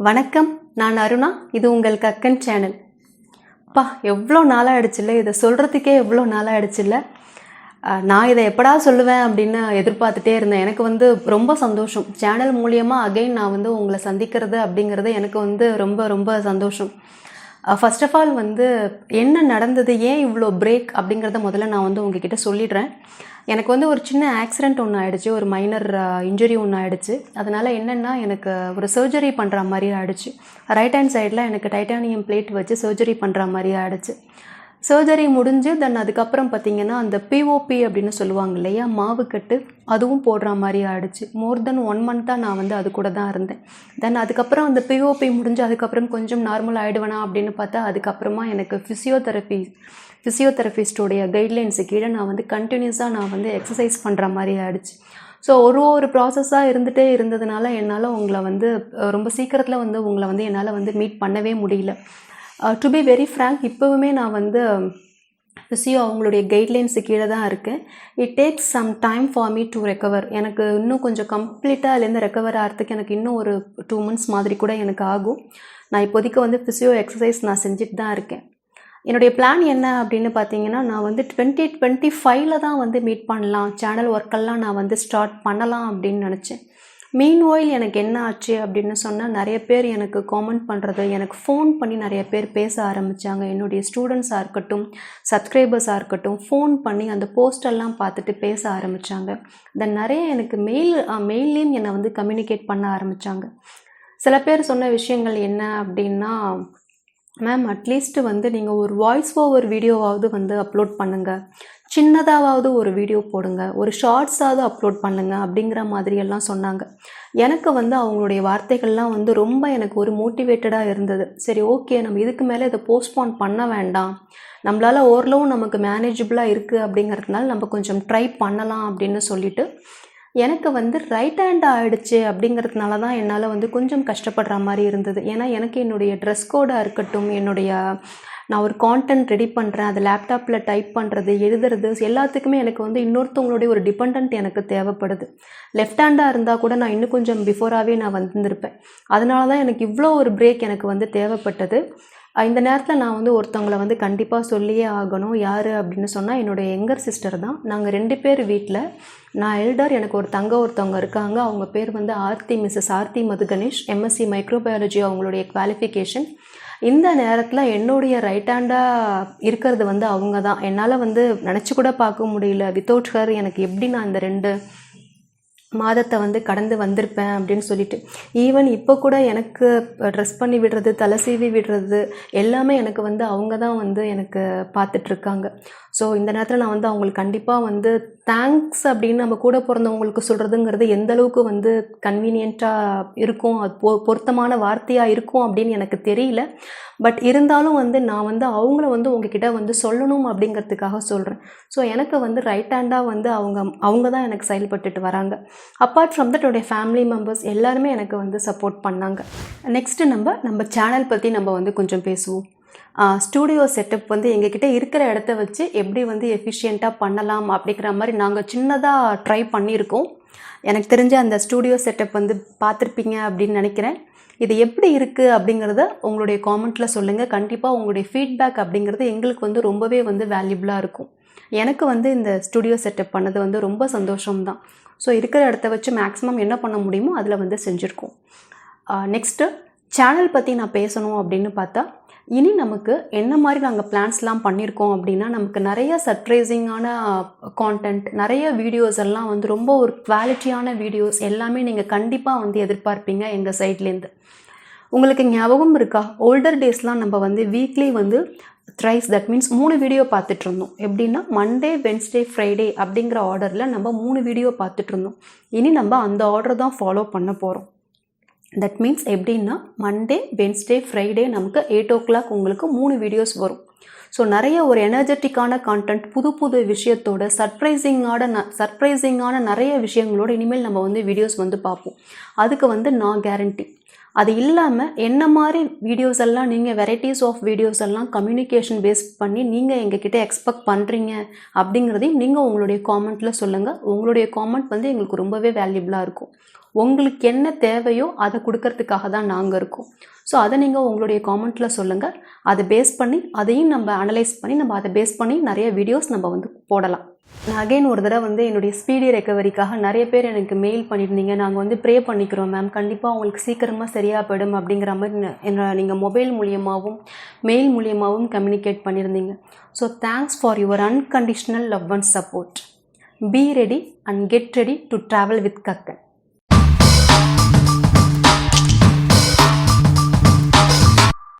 வணக்கம், நான் அருணா. இது உங்கள் கக்கன் சேனல். எவ்வளோ நாளாகிடுச்சில்ல, இதை சொல்கிறதுக்கே எவ்வளோ நாளாகிடுச்சில்ல. நான் இதை எப்படா சொல்லுவேன் அப்படின்னு எதிர்பார்த்துட்டே இருந்தேன். எனக்கு ரொம்ப சந்தோஷம். சேனல் மூலியமாக அகைன் நான் உங்களை சந்திக்கிறது அப்படிங்கிறது எனக்கு ரொம்ப ரொம்ப சந்தோஷம். ஃபர்ஸ்ட் ஆஃப் ஆல் என்ன நடந்தது, ஏன் இவ்வளோ பிரேக் அப்படிங்கிறத முதல்ல நான் உங்ககிட்ட சொல்லிடுறேன். எனக்கு ஒரு சின்ன ஆக்சிடெண்ட் ஒன்று ஆகிடுச்சு, ஒரு மைனர் இன்ஜுரி ஒன்று ஆகிடுச்சு. அதனால் என்னென்னா, எனக்கு ஒரு சர்ஜரி பண்ணுற மாதிரி ஆகிடுச்சு. ரைட் ஹேண்ட் சைடில் எனக்கு டைட்டானியம் பிளேட் வச்சு சர்ஜரி பண்ணுற மாதிரி ஆகிடுச்சு. சர்ஜரி முடிஞ்சு தென் அதுக்கப்புறம் பார்த்திங்கன்னா அந்த பிஓபி அப்படின்னு சொல்லுவாங்க இல்லையா, மாவுக்கட்டு, அதுவும் போடுற மாதிரி ஆகிடுச்சு. மோர் தென் 1 மந்த்தாக நான் அது கூட தான் இருந்தேன். தென் அதுக்கப்புறம் அந்த பிஓபி முடிஞ்சு அதுக்கப்புறம் கொஞ்சம் நார்மல் ஆகிடுவேனா அப்படின்னு பார்த்தா அதுக்கப்புறமா எனக்கு ஃபிசியோதெரபிஸ்டோடைய கைட்லைன்ஸு கீழே நான் கண்டினியூஸாக நான் எக்ஸசைஸ் பண்ணுற மாதிரி ஆகிடுச்சு. ஸோ ஒரு ப்ராசஸாக இருந்துகிட்டே இருந்ததுனால என்னால் உங்களை ரொம்ப சீக்கிரத்தில் உங்களை என்னால் மீட் பண்ணவே முடியல. டு பி வெரி ஃப்ராங்க், இப்போவுமே நான் ஃபிசியோ அவங்களுடைய கைட்லைன்ஸு கீழே தான் இருக்கேன். It takes some time for me to recover. எனக்கு இன்னும் கொஞ்சம் கம்ப்ளீட்டாக அதுலேருந்து ரெக்கவர் ஆகிறதுக்கு எனக்கு இன்னும் ஒரு 2 months மாதிரி கூட எனக்கு ஆகும். நான் இப்போதைக்கு ஃபிசியோ எக்ஸசைஸ் நான் செஞ்சுட்டு தான் இருக்கேன். என்னுடைய பிளான் என்ன அப்படின்னு பார்த்தீங்கன்னா, நான் 2025 தான் மீட் பண்ணலாம், சேனல் ஒர்க்கெல்லாம் நான் ஸ்டார்ட் பண்ணலாம் அப்படின்னு நினச்சேன். மீன்வாயில் எனக்கு என்ன ஆச்சு அப்படின்னு சொன்னால், நிறைய பேர் எனக்கு காமெண்ட் பண்ணுறது, எனக்கு ஃபோன் பண்ணி நிறைய பேர் பேச ஆரம்பித்தாங்க. என்னுடைய ஸ்டூடெண்ட்ஸாக இருக்கட்டும், சப்ஸ்கிரைபர்ஸாக இருக்கட்டும், ஃபோன் பண்ணி அந்த போஸ்டெல்லாம் பார்த்துட்டு பேச ஆரம்பித்தாங்க. தென் நிறைய எனக்கு மெயிலையும் என்னை கம்யூனிகேட் பண்ண ஆரம்பித்தாங்க. சில பேர் சொன்ன விஷயங்கள் என்ன அப்படின்னா, மேம் அட்லீஸ்ட்டு நீங்கள் ஒரு வாய்ஸ் ஓவர் வீடியோவாவது அப்லோட் பண்ணுங்கள், சின்னதாவது ஒரு வீடியோ போடுங்க, ஒரு ஷார்ட்ஸாவது அப்லோட் பண்ணுங்கள் அப்படிங்கிற மாதிரியெல்லாம் சொன்னாங்க. எனக்கு அவங்களுடைய வார்த்தைகள்லாம் ரொம்ப எனக்கு ஒரு மோட்டிவேட்டடாக இருந்தது. சரி, ஓகே, நம்ம இதுக்கு மேலே இதை போஸ்ட்போன் பண்ண வேண்டாம், நம்மளால் ஓரளவு நமக்கு மேனேஜபிளாக இருக்குது அப்படிங்கிறதுனால நம்ம கொஞ்சம் ட்ரை பண்ணலாம் அப்படின்னு சொல்லிட்டு, எனக்கு ரைட் ஹேண்ட் ஆகிடுச்சு அப்படிங்கிறதுனால தான் என்னால் கொஞ்சம் கஷ்டப்படுற மாதிரி இருந்தது. ஏன்னா எனக்கு என்னுடைய ட்ரெஸ் கோடாக இருக்கட்டும், நான் ஒரு கான்டென்ட் ரெடி பண்ணுறேன், அது லேப்டாப்பில் டைப் பண்ணுறது, எழுதுறது, எல்லாத்துக்குமே எனக்கு இன்னொருத்தவங்களுடைய ஒரு டிபெண்ட் எனக்கு தேவைப்படுது. லெஃப்ட் ஹேண்டாக இருந்தால் கூட நான் இன்னும் கொஞ்சம் பிஃபோராகவே நான் வந்திருப்பேன். அதனால தான் எனக்கு இவ்வளோ ஒரு பிரேக் எனக்கு தேவைப்பட்டது. இந்த நேரத்தில் நான் ஒருத்தவங்களை கண்டிப்பாக சொல்லியே ஆகணும். யார் அப்படின்னு சொன்னால், என்னுடைய யங்கர் சிஸ்டர் தான். நாங்கள் 2 பேர் வீட்டில், நான் எல்டர், எனக்கு ஒரு ஒருத்தவங்க இருக்காங்க. அவங்க பேர் மிஸ்ஸஸ் ஆர்த்தி மதுகணேஷ், எம்எஸ்சி மைக்ரோபயாலஜி அவங்களுடைய குவாலிஃபிகேஷன். இந்த நேரத்தில் என்னுடைய ரைட் ஹேண்டாக இருக்கிறது அவங்க தான். என்னால் நினச்சி கூட பார்க்க முடியல. வித்தவுட் ஹர் எனக்கு எப்படி நான் இந்த 2 மாதத்தை கடந்து வந்திருப்பேன் அப்படின்னு சொல்லிட்டு. ஈவன் இப்போ கூட எனக்கு ட்ரெஸ் பண்ணி விடுறது, தலை சீவி விடுறது எல்லாமே எனக்கு அவங்க தான் எனக்கு பார்த்துட்ருக்காங்க. ஸோ இந்த நேரத்தில் நான் அவங்களுக்கு கண்டிப்பாக தேங்க்ஸ் அப்படின்னு நம்ம கூட பிறந்தவங்களுக்கு சொல்கிறதுங்கிறது எந்தளவுக்கு கன்வீனியண்ட்டாக இருக்கும், அது பொருத்தமான வார்த்தையாக இருக்கும் அப்படின்னு எனக்கு தெரியல. பட் இருந்தாலும் நான் அவங்கள உங்ககிட்ட சொல்லணும் அப்படிங்கிறதுக்காக சொல்கிறேன். ஸோ எனக்கு ரைட் ஹேண்டாக அவங்க தான் எனக்கு செயல்பட்டுட்டு வராங்க. அப்பார்ட் ஃப்ரம் தட் என்னுடைய ஃபேமிலி மெம்பர்ஸ் எல்லாருமே எனக்கு சப்போர்ட் பண்ணாங்க. நெக்ஸ்ட்டு நம்ம சேனல் பற்றி நம்ம கொஞ்சம் பேசுவோம். ஸ்டூடியோ செட்டப் எங்ககிட்ட இருக்கிற இடத்த வச்சு எப்படி எஃபிஷியண்ட்டாக பண்ணலாம் அப்படிங்கிற மாதிரி நாங்கள் சின்னதாக ட்ரை பண்ணியிருக்கோம். எனக்கு தெரிஞ்ச அந்த ஸ்டூடியோ செட்டப் பார்த்துருப்பீங்க அப்படின்னு நினைக்கிறேன். இது எப்படி இருக்குது அப்படிங்கிறத உங்களுடைய காமெண்ட்டில் சொல்லுங்கள். கண்டிப்பாக உங்களுடைய ஃபீட்பேக் அப்படிங்கிறது எங்களுக்கு ரொம்பவே வேல்யூபிளாக இருக்கும். எனக்கு இந்த ஸ்டூடியோ செட்டப் பண்ணது ரொம்ப சந்தோஷம்தான். ஸோ இருக்கிற இடத்த வச்சு மேக்ஸிமம் என்ன பண்ண முடியுமோ அதில் செஞ்சுருக்கோம். நெக்ஸ்ட்டு சேனல் பற்றி நான் பேசணும் அப்படின்னு பார்த்தா, இனி நமக்கு என்ன மாதிரி நாங்கள் பிளான்ஸ்லாம் பண்ணியிருக்கோம் அப்படின்னா, நமக்கு நிறைய சர்ப்ரைசிங்கான கான்டென்ட், நிறைய வீடியோஸ் எல்லாம் ரொம்ப ஒரு குவாலிட்டியான வீடியோஸ் எல்லாமே நீங்கள் கண்டிப்பாக எதிர்பார்ப்பீங்க எங்கள் சைட்லேருந்து. உங்களுக்கு ஞாபகம் இருக்கா, ஓல்டர் டேஸ்லாம் நம்ம weekly thrice, that means 3 video பார்த்துட்ருந்தோம். எப்படின்னா மண்டே, வென்ஸ்டே, ஃப்ரைடே அப்படிங்கிற ஆர்டரில் நம்ம 3 வீடியோ பார்த்துட்ருந்தோம். இனி நம்ம அந்த ஆர்டர் தான் ஃபாலோ பண்ண போகிறோம். தட் மீன்ஸ் எப்படின்னா மண்டே, வென்ஸ்டே, ஃப்ரைடே நமக்கு 8 o'clock உங்களுக்கு 3 வீடியோஸ் வரும். ஸோ நிறைய ஒரு எனர்ஜெட்டிக்கான கான்டென்ட், புது புது விஷயத்தோட, சர்ப்ரைசிங்கான நிறைய விஷயங்களோட இனிமேல் நம்ம வீடியோஸ் பார்ப்போம். அதுக்கு நான் கேரண்டி. அது இல்லாமல் என்ன மாதிரி வீடியோஸ் எல்லாம் நீங்கள் வெரைட்டிஸ் ஆஃப் வீடியோஸ் எல்லாம் கம்யூனிகேஷன் பேஸ் பண்ணி நீங்கள் எங்ககிட்ட எக்ஸ்பெக்ட் பண்ணுறீங்க அப்படிங்கிறதையும் நீங்கள் உங்களுடைய காமெண்ட்டில் சொல்லுங்கள். உங்களுடைய காமெண்ட் எங்களுக்கு ரொம்பவே வேல்யூபிளாக இருக்கும். உங்களுக்கு என்ன தேவையோ அதை கொடுக்கறதுக்காக தான் நாங்கள் இருக்கோம். ஸோ அதை நீங்கள் உங்களுடைய காமெண்ட்டில் சொல்லுங்கள். அதை பேஸ் பண்ணி அதையும் நம்ம அனலைஸ் பண்ணி நம்ம அதை பேஸ் பண்ணி நிறைய வீடியோஸ் நம்ம வந்து போடலாம். நான் அகைன் ஒரு தடவை வந்து என்னுடைய ஸ்பீடி ரெக்கவரிக்காக நிறைய பேர் எனக்கு மெயில் பண்ணியிருந்தீங்க. நாங்கள் வந்து ப்ரே பண்ணிக்கிறோம் மேம், கண்டிப்பாக உங்களுக்கு சீக்கிரமாக சரியாக போயிடும் அப்படிங்கிற மாதிரி நீங்கள் மொபைல் மூலியமாகவும் மெயில் மூலியமாகவும் கம்யூனிகேட் பண்ணியிருந்தீங்க. So thanks for your unconditional love and support. Be ready and get ready to travel with Kakkan.